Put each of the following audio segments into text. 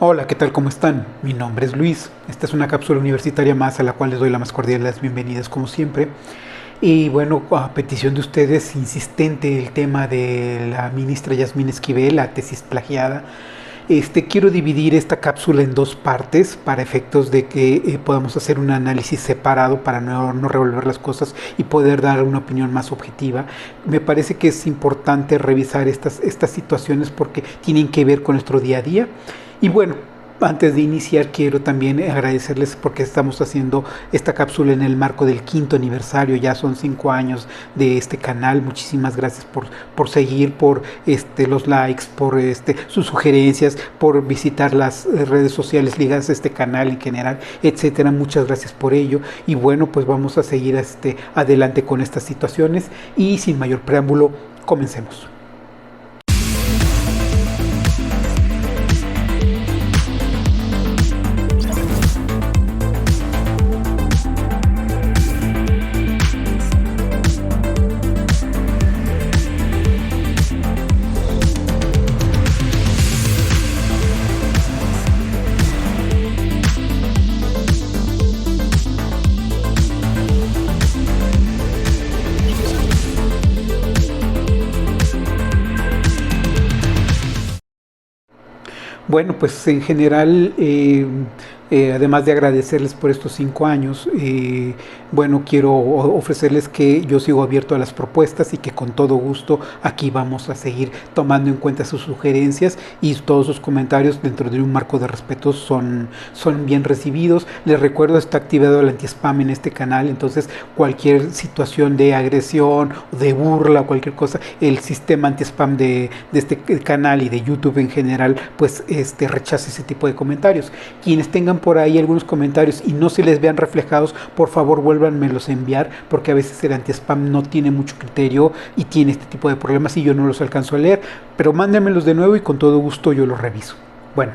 Hola, ¿qué tal? ¿Cómo están? Mi nombre es Luis. Esta es una cápsula universitaria más a la cual les doy la más cordial de las bienvenidas como siempre. Y bueno, a petición de ustedes, insistente el tema de la ministra Yasmín Esquivel, la tesis plagiada. Quiero dividir esta cápsula en dos partes para efectos de que podamos hacer un análisis separado para no revolver las cosas y poder dar una opinión más objetiva. Me parece que es importante revisar estas situaciones porque tienen que ver con nuestro día a día. Y bueno, antes de iniciar quiero también agradecerles porque estamos haciendo esta cápsula en el marco del 5º aniversario, ya son 5 años de este canal. Muchísimas gracias por seguir, por los likes, por sus sugerencias, por visitar las redes sociales ligadas a este canal en general, etcétera. Muchas gracias por ello y bueno, pues vamos a seguir adelante con estas situaciones y sin mayor preámbulo, comencemos. Bueno, pues en general, además de agradecerles por estos 5 años, bueno, quiero ofrecerles que yo sigo abierto a las propuestas y que con todo gusto aquí vamos a seguir tomando en cuenta sus sugerencias y todos sus comentarios dentro de un marco de respeto son bien recibidos. Les recuerdo, está activado el anti-spam en este canal, entonces cualquier situación de agresión, de burla o cualquier cosa, el sistema anti-spam de este canal y de YouTube en general, pues rechaza ese tipo de comentarios. Quienes tengan por ahí algunos comentarios y no se les vean reflejados, por favor vuélvanmelos a enviar, porque a veces el anti-spam no tiene mucho criterio y tiene este tipo de problemas y yo no los alcanzo a leer, pero mándenmelos de nuevo y con todo gusto yo los reviso. Bueno,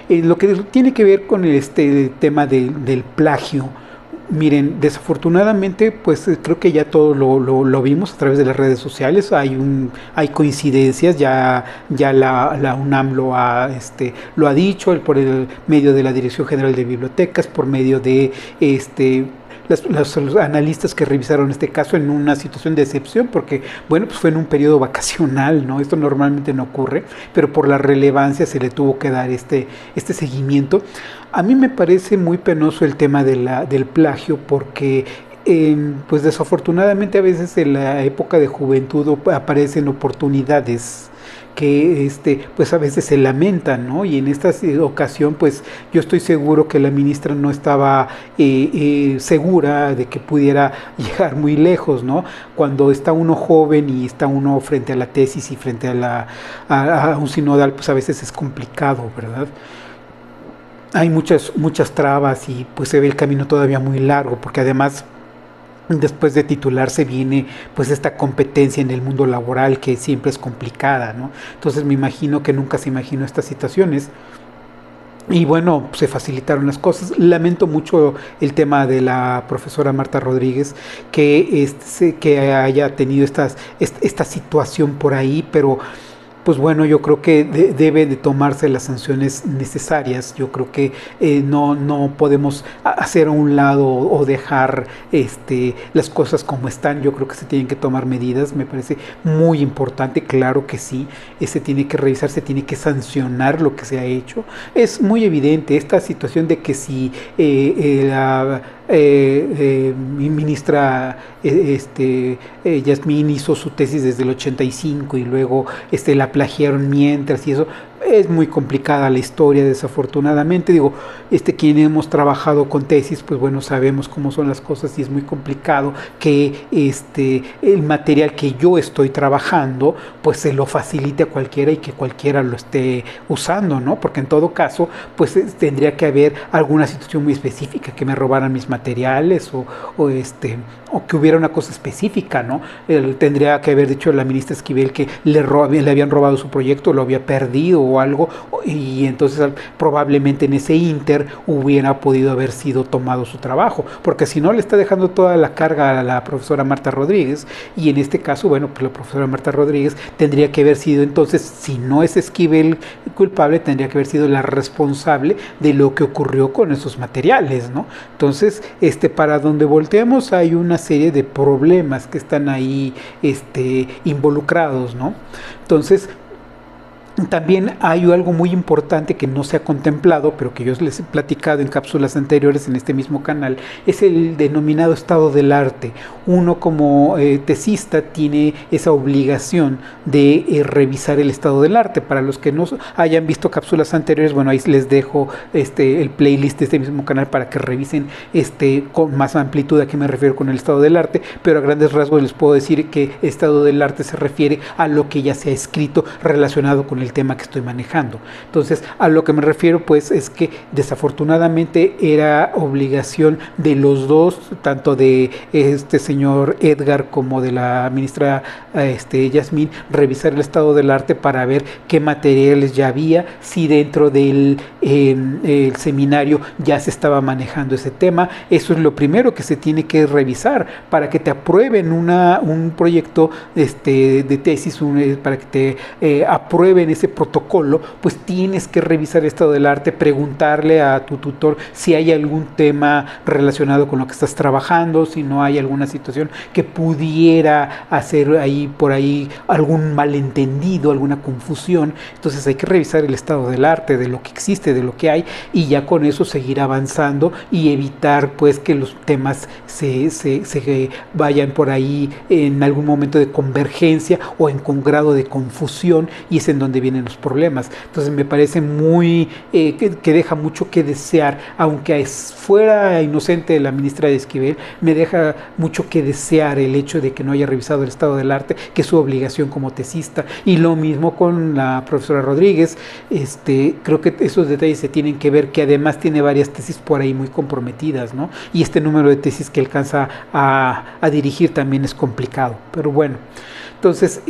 lo que tiene que ver con el tema del plagio. Miren, desafortunadamente, pues creo que ya todo lo vimos a través de las redes sociales. Hay coincidencias, ya la UNAM lo ha dicho por el medio de la Dirección General de Bibliotecas, por medio de los analistas que revisaron este caso en una situación de excepción, porque bueno, pues fue en un periodo vacacional, ¿no? Esto normalmente no ocurre, pero por la relevancia se le tuvo que dar este seguimiento. A mí me parece muy penoso el tema del plagio porque pues desafortunadamente a veces en la época de juventud aparecen oportunidades que pues a veces se lamentan, ¿no? Y en esta ocasión pues yo estoy seguro que la ministra no estaba segura de que pudiera llegar muy lejos, ¿no? Cuando está uno joven y está uno frente a la tesis y frente a un sinodal, pues a veces es complicado, ¿verdad? Hay muchas trabas y pues se ve el camino todavía muy largo, porque además después de titularse viene pues esta competencia en el mundo laboral que siempre es complicada, ¿no? Entonces me imagino que nunca se imaginó estas situaciones. Y bueno, se facilitaron las cosas. Lamento mucho el tema de la profesora Marta Rodríguez, que haya tenido esta situación por ahí, pero pues bueno, yo creo que debe de tomarse las sanciones necesarias. Yo creo que no podemos hacer a un lado o dejar las cosas como están. Yo creo que se tienen que tomar medidas, me parece muy importante, claro que sí, se tiene que revisar, se tiene que sancionar lo que se ha hecho. Es muy evidente esta situación de que si mi ministra Yasmín hizo su tesis desde el 85 y luego la plagiaron mientras y eso. Es muy complicada la historia, desafortunadamente. Digo, quien hemos trabajado con tesis, pues bueno, sabemos cómo son las cosas y es muy complicado que el material que yo estoy trabajando, pues se lo facilite a cualquiera y que cualquiera lo esté usando, ¿no? Porque en todo caso, pues tendría que haber alguna situación muy específica, que me robaran mis materiales o que hubiera una cosa específica, ¿no? Tendría que haber dicho la ministra Esquivel que le habían robado su proyecto, lo había perdido o algo, y entonces probablemente en ese inter hubiera podido haber sido tomado su trabajo, porque si no le está dejando toda la carga a la profesora Marta Rodríguez, y en este caso, bueno, pues la profesora Marta Rodríguez tendría que haber sido entonces, si no es Esquivel culpable, tendría que haber sido la responsable de lo que ocurrió con esos materiales, ¿no? Entonces, para donde volteamos hay una serie de problemas que están ahí involucrados, ¿no? Entonces, también hay algo muy importante que no se ha contemplado, pero que yo les he platicado en cápsulas anteriores en este mismo canal, es el denominado estado del arte. Uno como tesista tiene esa obligación de revisar el estado del arte. Para los que no hayan visto cápsulas anteriores, bueno, ahí les dejo el playlist de este mismo canal para que revisen con más amplitud a qué me refiero con el estado del arte, pero a grandes rasgos les puedo decir que estado del arte se refiere a lo que ya se ha escrito relacionado con el tema que estoy manejando. Entonces, a lo que me refiero pues es que desafortunadamente era obligación de los dos, tanto de este señor Edgar como de la ministra Yasmín, revisar el estado del arte para ver qué materiales ya había, si dentro del el seminario ya se estaba manejando ese tema. Eso es lo primero que se tiene que revisar para que te aprueben un proyecto de tesis, para que te aprueben ese protocolo, pues tienes que revisar el estado del arte, preguntarle a tu tutor si hay algún tema relacionado con lo que estás trabajando, si no hay alguna situación que pudiera hacer ahí por ahí algún malentendido, alguna confusión. Entonces hay que revisar el estado del arte, de lo que existe, de lo que hay, y ya con eso seguir avanzando y evitar pues que los temas se vayan por ahí en algún momento de convergencia o en con grado de confusión, y es en donde vienen los problemas. Entonces me parece muy que deja mucho que desear, aunque fuera inocente la ministra de Esquivel, me deja mucho que desear el hecho de que no haya revisado el estado del arte, que es su obligación como tesista, y lo mismo con la profesora Rodríguez. Creo que esos detalles se tienen que ver, que además tiene varias tesis por ahí muy comprometidas, ¿no? Y este número de tesis que alcanza a dirigir también es complicado, pero bueno. Entonces,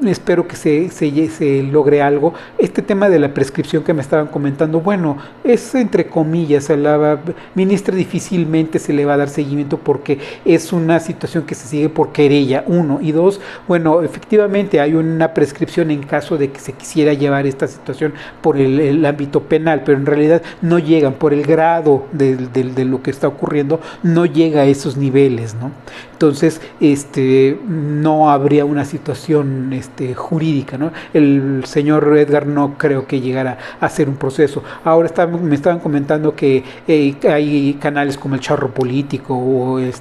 espero que se logre algo. Este tema de la prescripción que me estaban comentando, bueno, es entre comillas, a la ministra difícilmente se le va a dar seguimiento porque es una situación que se sigue por querella, uno, y dos, bueno, efectivamente hay una prescripción en caso de que se quisiera llevar esta situación por el ámbito penal, pero en realidad no llegan, por el grado de lo que está ocurriendo, no llega a esos niveles, ¿no? Entonces, no habría una situación jurídica, ¿no? El señor Edgar no creo que llegara a hacer un proceso. Ahora me estaban comentando que hay canales como el Charro Político o el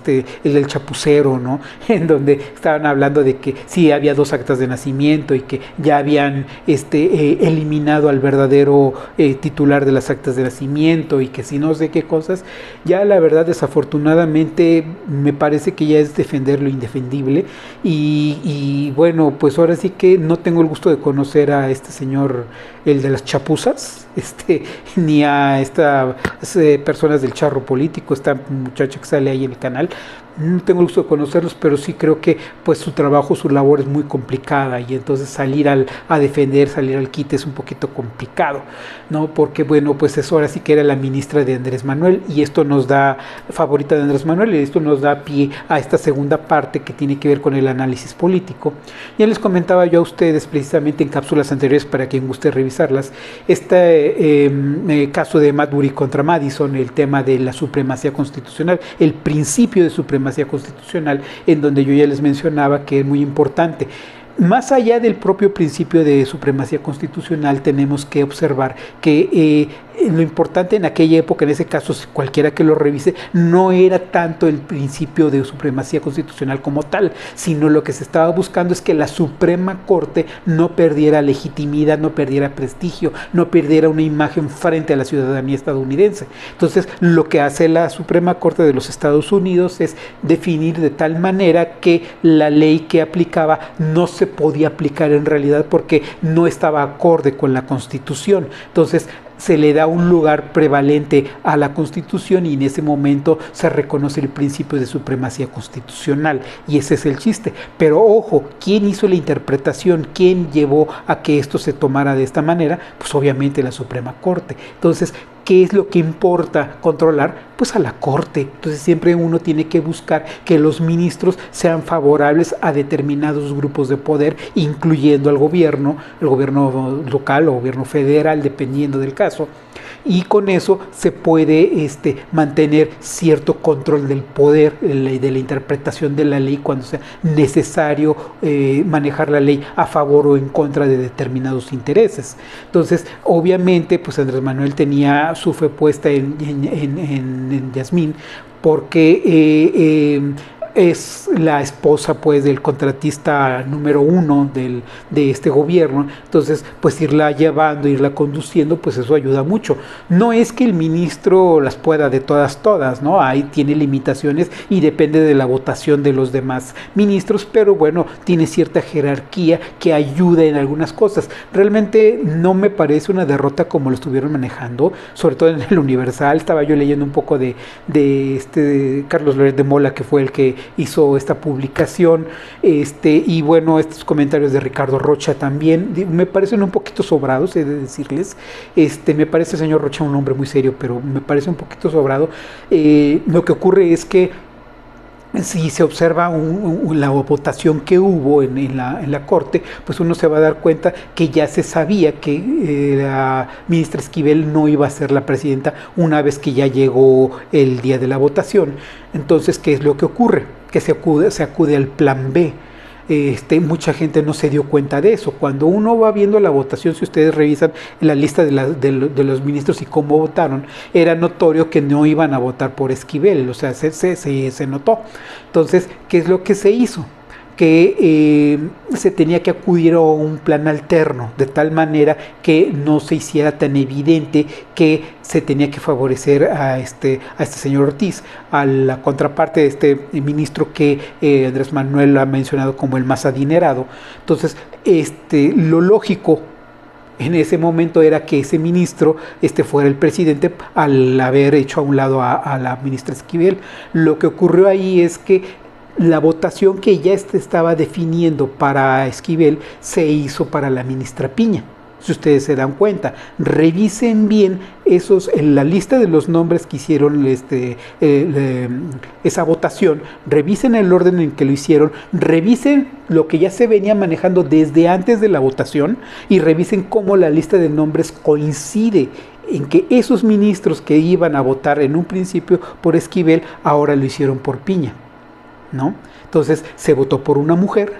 del Chapucero, ¿no? En donde estaban hablando de que sí había 2 actas de nacimiento y que ya habían eliminado al verdadero titular de las actas de nacimiento, y que si no sé qué cosas. Ya la verdad, desafortunadamente, me parece que ya es defender lo indefendible, y bueno, pues ahora sí que no tengo el gusto de conocer a este señor, el de las chapuzas, ni a estas personas del Charro Político, esta muchacha que sale ahí en el canal. No tengo el gusto de conocerlos, pero sí creo que pues su trabajo, su labor es muy complicada, y entonces salir a defender, salir al quite es un poquito complicado, ¿no? Porque bueno, pues eso ahora sí que era la ministra de Andrés Manuel, y esto nos da, favorita de Andrés Manuel, y esto nos da pie a esta segunda parte que tiene que ver con el análisis político. Ya les comentaba yo a ustedes precisamente en cápsulas anteriores, para quien guste revisarlas, caso de Marbury contra Madison, el tema de la supremacía constitucional, el principio de supremacía constitucional, en donde yo ya les mencionaba que es muy importante. Más allá del propio principio de supremacía constitucional, tenemos que observar que lo importante en aquella época, en ese caso, cualquiera que lo revise, no era tanto el principio de supremacía constitucional como tal, sino lo que se estaba buscando es que la Suprema Corte no perdiera legitimidad, no perdiera prestigio, no perdiera una imagen frente a la ciudadanía estadounidense. Entonces, lo que hace la Suprema Corte de los Estados Unidos es definir de tal manera que la ley que aplicaba no se podía aplicar en realidad porque no estaba acorde con la Constitución. Entonces, se le da un lugar prevalente a la Constitución y en ese momento se reconoce el principio de supremacía constitucional, y ese es el chiste. Pero ojo, ¿quién hizo la interpretación? ¿Quién llevó a que esto se tomara de esta manera? Pues obviamente la Suprema Corte. Entonces, ¿qué es lo que importa controlar? Pues a la Corte. Entonces siempre uno tiene que buscar que los ministros sean favorables a determinados grupos de poder, incluyendo al gobierno, el gobierno local o gobierno federal, dependiendo del caso. Y con eso se puede mantener cierto control del poder, de la interpretación de la ley cuando sea necesario manejar la ley a favor o en contra de determinados intereses. Entonces, obviamente, pues Andrés Manuel tenía su fe puesta en Yasmín, porque es la esposa pues del contratista número 1 de este gobierno. Entonces pues irla llevando, irla conduciendo, pues eso ayuda mucho. No es que el ministro las pueda de todas, ¿no? Ahí tiene limitaciones y depende de la votación de los demás ministros, pero bueno, tiene cierta jerarquía que ayuda en algunas cosas. Realmente no me parece una derrota como lo estuvieron manejando, sobre todo en el Universal. Estaba yo leyendo un poco de Carlos Loret de Mola, que fue el que hizo esta publicación, y bueno, estos comentarios de Ricardo Rocha también me parecen un poquito sobrados, he de decirles. Me parece el señor Rocha un hombre muy serio, pero me parece un poquito sobrado. Lo que ocurre es que si se observa la votación que hubo en la Corte, pues uno se va a dar cuenta que ya se sabía que la ministra Esquivel no iba a ser la presidenta una vez que ya llegó el día de la votación. Entonces, ¿qué es lo que ocurre? Que se acude al plan B. Mucha gente no se dio cuenta de eso. Cuando uno va viendo la votación, si ustedes revisan la lista de los ministros y cómo votaron, era notorio que no iban a votar por Esquivel, o sea, se notó. Entonces, ¿qué es lo que se hizo? Que se tenía que acudir a un plan alterno, de tal manera que no se hiciera tan evidente que se tenía que favorecer a este señor Ortiz, a la contraparte de este ministro que Andrés Manuel ha mencionado como el más adinerado. Entonces, lo lógico en ese momento era que ese ministro fuera el presidente, al haber hecho a un lado a la ministra Esquivel. Lo que ocurrió ahí es que la votación que ya estaba definiendo para Esquivel se hizo para la ministra Piña. Si ustedes se dan cuenta, revisen bien en la lista de los nombres que hicieron esa votación, revisen el orden en que lo hicieron, revisen lo que ya se venía manejando desde antes de la votación y revisen cómo la lista de nombres coincide en que esos ministros que iban a votar en un principio por Esquivel, ahora lo hicieron por Piña, ¿no? Entonces se votó por una mujer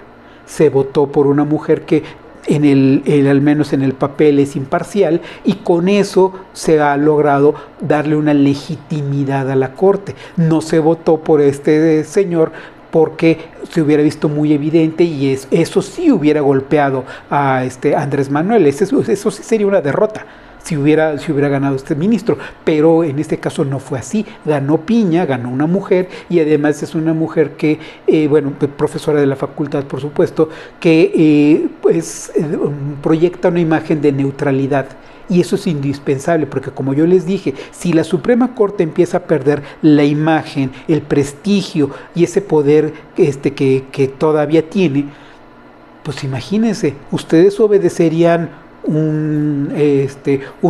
que al menos en el papel es imparcial, y con eso se ha logrado darle una legitimidad a la Corte. No se votó por este señor porque se hubiera visto muy evidente y eso sí hubiera golpeado a Andrés Manuel. Eso sí sería una derrota si hubiera ganado este ministro, pero en este caso no fue así. Ganó Piña, ganó una mujer, y además es una mujer que, profesora de la facultad, por supuesto, que proyecta una imagen de neutralidad. Y eso es indispensable, porque como yo les dije, si la Suprema Corte empieza a perder la imagen, el prestigio y ese poder que todavía tiene, pues imagínense, ustedes obedecerían un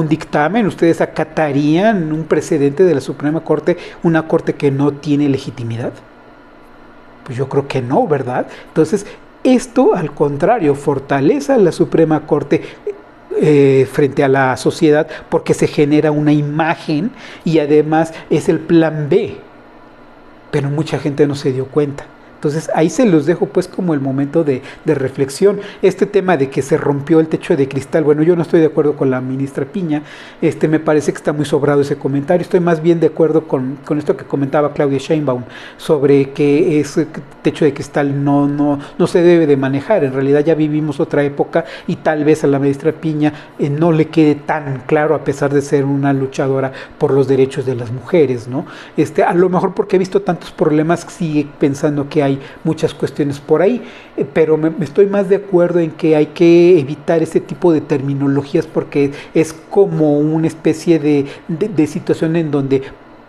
dictamen, ustedes acatarían un precedente de la Suprema Corte, una corte que no tiene legitimidad. Pues yo creo que no, ¿verdad? Entonces, esto al contrario fortalece a la Suprema Corte frente a la sociedad, porque se genera una imagen y además es el plan B, pero mucha gente no se dio cuenta. Entonces ahí se los dejo pues como el momento de reflexión. Este tema de que se rompió el techo de cristal, bueno, yo no estoy de acuerdo con la ministra Piña, me parece que está muy sobrado ese comentario. Estoy más bien de acuerdo con esto que comentaba Claudia Sheinbaum sobre que ese techo de cristal no se debe de manejar. En realidad ya vivimos otra época y tal vez a la ministra Piña no le quede tan claro, a pesar de ser una luchadora por los derechos de las mujeres, ¿no? A lo mejor porque he visto tantos problemas, sigue pensando que hay hay muchas cuestiones por ahí, pero me estoy más de acuerdo en que hay que evitar ese tipo de terminologías porque es como una especie de situación en donde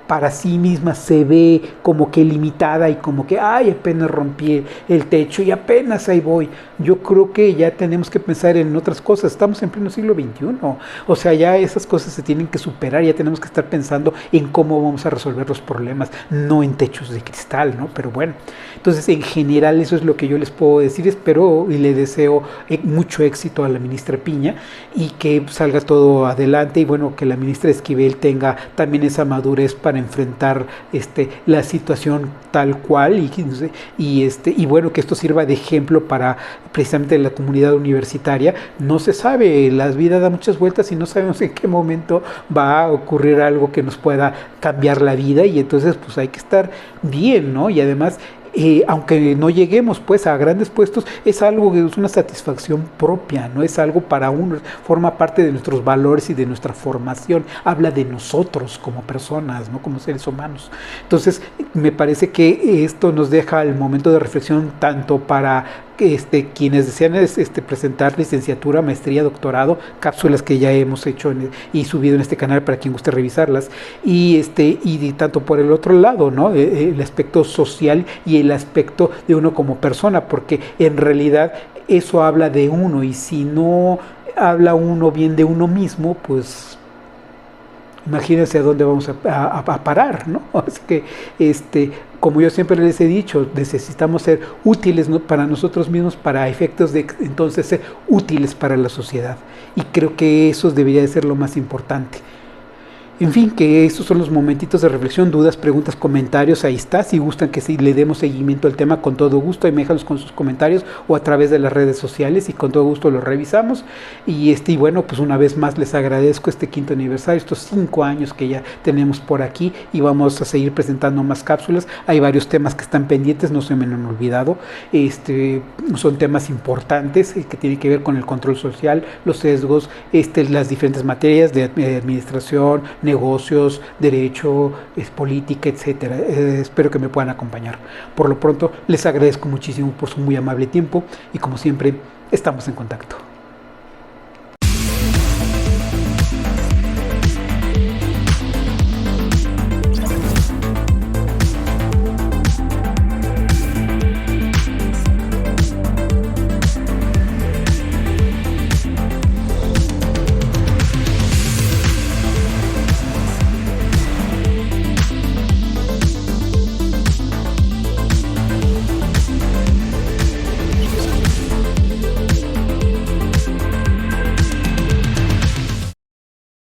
para sí misma se ve como que limitada y como que, ay, apenas rompí el techo y apenas ahí voy. Yo creo que ya tenemos que pensar en otras cosas. Estamos en pleno siglo XXI. O sea, ya esas cosas se tienen que superar. Ya tenemos que estar pensando en cómo vamos a resolver los problemas, no en techos de cristal, ¿no? Pero bueno, entonces en general eso es lo que yo les puedo decir. Espero y le deseo mucho éxito a la ministra Piña y que salga todo adelante y bueno, que la ministra Esquivel tenga también esa madurez para enfrentar la situación tal cual y bueno, que esto sirva de ejemplo para precisamente la comunidad universitaria. No se sabe, la vida da muchas vueltas y no sabemos en qué momento va a ocurrir algo que nos pueda cambiar la vida y entonces pues hay que estar bien, ¿no? Y además aunque no lleguemos pues a grandes puestos, es algo que es una satisfacción propia, no es algo para uno, forma parte de nuestros valores y de nuestra formación, habla de nosotros como personas, no como seres humanos. Entonces me parece que esto nos deja el momento de reflexión tanto para quienes desean presentar licenciatura, maestría, doctorado, cápsulas que ya hemos hecho y subido en este canal para quien guste revisarlas, y tanto por el otro lado, ¿no? El aspecto social y el aspecto de uno como persona, porque en realidad eso habla de uno, y si no habla uno bien de uno mismo, pues imagínense a dónde vamos a parar, ¿no? Así que, como yo siempre les he dicho, necesitamos ser útiles, ¿no?, para nosotros mismos, para efectos de entonces ser útiles para la sociedad. Y creo que eso debería de ser lo más importante. En fin, que estos son los momentitos de reflexión, dudas, preguntas, comentarios, ahí está. Si gustan que le demos seguimiento al tema, con todo gusto, ahí me déjalos con sus comentarios o a través de las redes sociales y con todo gusto los revisamos. Y bueno, pues una vez más les agradezco este 5º aniversario, estos 5 años que ya tenemos por aquí y vamos a seguir presentando más cápsulas. Hay varios temas que están pendientes, no se me han olvidado. Son temas importantes que tienen que ver con el control social, los sesgos, las diferentes materias de administración, negocios, derecho, política, etcétera. Espero que me puedan acompañar. Por lo pronto, les agradezco muchísimo por su muy amable tiempo y como siempre, estamos en contacto.